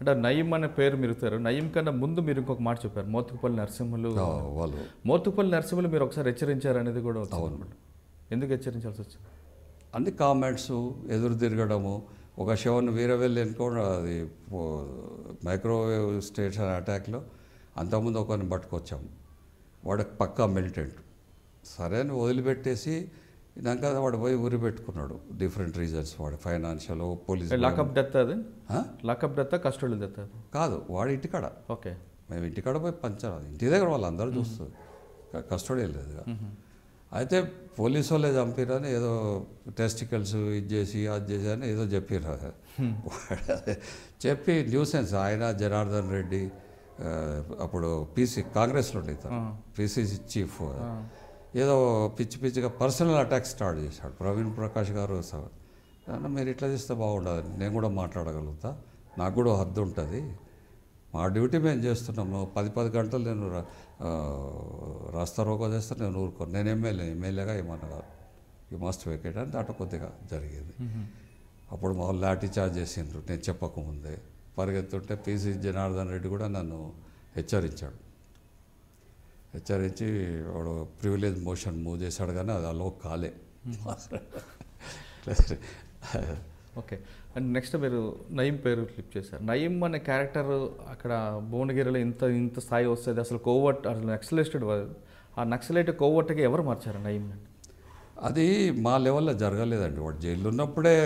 అంటే నయీం అనే పేరు మీరు నయీం కన్నా ముందు మీరు ఇంకొక మాట చెప్పారు, మోత్కుపల్లి నరసింహులు. వాళ్ళు మోత్కుపల్లి నరసింహులు మీరు ఒకసారి హెచ్చరించారు అనేది కూడా అవును. ఎందుకు హెచ్చరించాల్సి వచ్చింది? అన్ని కామెంట్స్, ఎదురు తిరగడము, ఒక శవన్ వీరవెల్లి అనుకోండి, అది మైక్రోవేవ్ స్టేషన్ అటాక్లో అంతకుముందు ఒకరిని పట్టుకొచ్చాము. వాడికి పక్కా మిలిటెంట్. సరే అని వదిలిపెట్టేసి ఇదాక వాడు పోయి ఊరి పెట్టుకున్నాడు. డిఫరెంట్ రీజన్స్, వాడు ఫైనాన్షియల్, పోలీస్. లాకప్ డెత్ అది? లాకప్ డెత్, కస్టడీ డెత్ కాదు, వాడు ఇంటికాడ. ఓకే, మేము ఇంటికాడ పోయి పంచాలి, ఇంటి దగ్గర వాళ్ళందరూ చూస్తుంది, కస్టడీ లేదు. అయితే పోలీసు వాళ్ళే చంపిరని ఏదో టెస్టికల్స్ ఇది చేసి అది చేసి అని ఏదో చెప్పిర్రు. చెప్పి న్యూసెన్స్. ఆయన జనార్దన్ రెడ్డి అప్పుడు కాంగ్రెస్లో ఉండేది, పిసిసి చీఫ్, ఏదో పిచ్చి పిచ్చిగా పర్సనల్ అటాక్ స్టార్ట్ చేశాడు. ప్రవీణ్ ప్రకాష్ గారు మీరు ఇట్లా చేస్తే బాగుండదు, నేను కూడా మాట్లాడగలుగుతా, నాకు కూడా హద్దు ఉంటుంది, మా డ్యూటీ మేము చేస్తున్నాము, 10 గంటలు నేను రాస్తా రోకో చేస్తే నేను ఊరుకోను, నేను ఎమ్మెల్యేగా ఏమన్నా కాదు, ఈ మస్ట్ వెకేట్ అని దాంట్లో కొద్దిగా జరిగింది. అప్పుడు మా లాఠీ చార్జ్ చేసిండ్రు నేను చెప్పకముందే. పరిగెత్తుంటే పిసి జనార్దన్ రెడ్డి కూడా నన్ను హెచ్చరించాడు. హెచ్చరించి వాడు ప్రివిలేజ్ మోషన్ మూవ్ చేశాడు, కానీ అది అలో కాలే. ఓకే. అండ్ నెక్స్ట్ మీరు నయీం పేరు క్లిప్ చేశారు. నయీం అనే క్యారెక్టర్ అక్కడ భువనగిరిలో ఇంత స్థాయి వస్తుంది, అసలు కోవర్ట్, అసలు నక్సలైటెడ్, ఆ నక్సలైట్ కోవర్ట్కి ఎవరు మార్చారు నయీం? అది మా లెవెల్లో జరగలేదండి. వాడు జైల్లో ఉన్నప్పుడే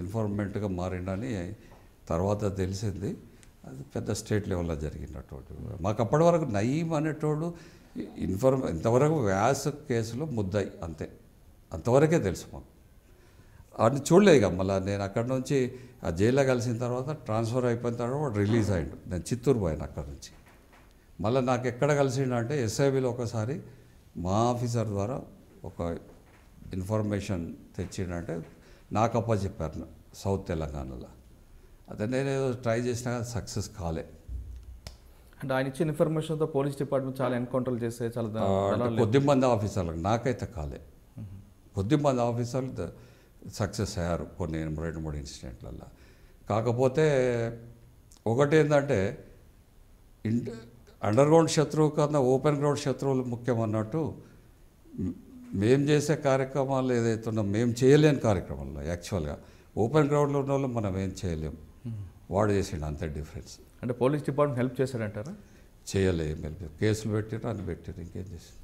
ఇన్ఫార్మెంట్గా మారిండని తర్వాత తెలిసింది. అది పెద్ద స్టేట్ లెవెల్లో జరిగినటువంటి. మాకు అప్పటి వరకు నయీం అనేటోడు ఇంతవరకు వ్యాస్ కేసులో ముద్దాయి అంతే, అంతవరకే తెలుసు మాకు. అది చూడలేదు. ఇక మళ్ళీ నేను అక్కడ నుంచి ఆ జైల్లో కలిసిన తర్వాత ట్రాన్స్ఫర్ అయిపోయిన తర్వాత వాడు రిలీజ్ అయ్యాడు. నేను చిత్తూరు పోయాను అక్కడ నుంచి. మళ్ళీ నాకు ఎక్కడ కలిసిండంటే ఎస్ఐబిలో ఒకసారి మా ఆఫీసర్ ద్వారా ఒక ఇన్ఫర్మేషన్ తెచ్చిండంటే నాకు అప్పచెప్పారు సౌత్ తెలంగాణలో. అదే నేను ఏదో ట్రై చేసినా సక్సెస్ కాలే. అంటే ఆయన ఇచ్చిన ఇన్ఫర్మేషన్తో పోలీస్ డిపార్ట్మెంట్ చాలా ఎన్కౌంటర్లు చేస్తే చాలా కొద్దిమంది ఆఫీసర్లకు, నాకైతే కాలే, కొద్దిమంది ఆఫీసర్లు సక్సెస్ అయ్యారు కొన్ని 2-3 ఇన్సిడెంట్లలో. కాకపోతే ఒకటి ఏంటంటే అండర్ గ్రౌండ్ శత్రువు కన్నా ఓపెన్ గ్రౌండ్ శత్రువులు ముఖ్యమన్నట్టు మేము చేసే కార్యక్రమాలు ఏదైతే ఉన్నా మేము చేయలేని కార్యక్రమాల్లో యాక్చువల్గా ఓపెన్ గ్రౌండ్లో ఉన్న వాళ్ళు మనం ఏం చేయలేము. వాడు చేసిండు అంతే డిఫరెన్స్. అంటే పోలీస్ డిపార్ట్మెంట్ హెల్ప్ చేశాడంటారా? చేయలేము, కేసులు పెట్టారు, అని పెట్టారు, ఇంకేం చేశారు.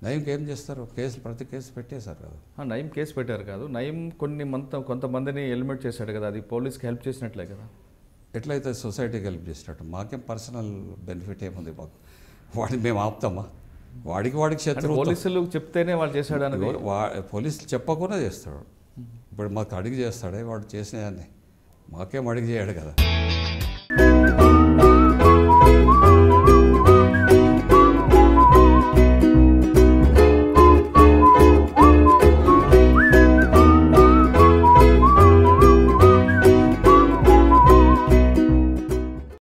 నయీంకి ఏం చేస్తారు? ప్రతి కేసు పెట్టేశారు కదా. నయీం కేసు పెట్టారు కాదు, నయీం కొంతమందిని ఎలిమినేట్ చేశాడు కదా, అది పోలీస్కి హెల్ప్ చేసినట్లే కదా. ఎట్లయితే సొసైటీకి హెల్ప్ చేసినట్టు, మాకేం పర్సనల్ బెనిఫిట్ ఏముంది మాకు? వాడిని మేము ఆపుతామా? వాడికి శత్రువు. పోలీసులు చెప్తేనే వాళ్ళు చేశాడు అని పోలీసులు చెప్పకుండా చేస్తాడు. ఇప్పుడు మాకు అడిగి చేస్తాడే వాడు చేసినవన్నీ, మాకేం అడిగి చేయడు కదా.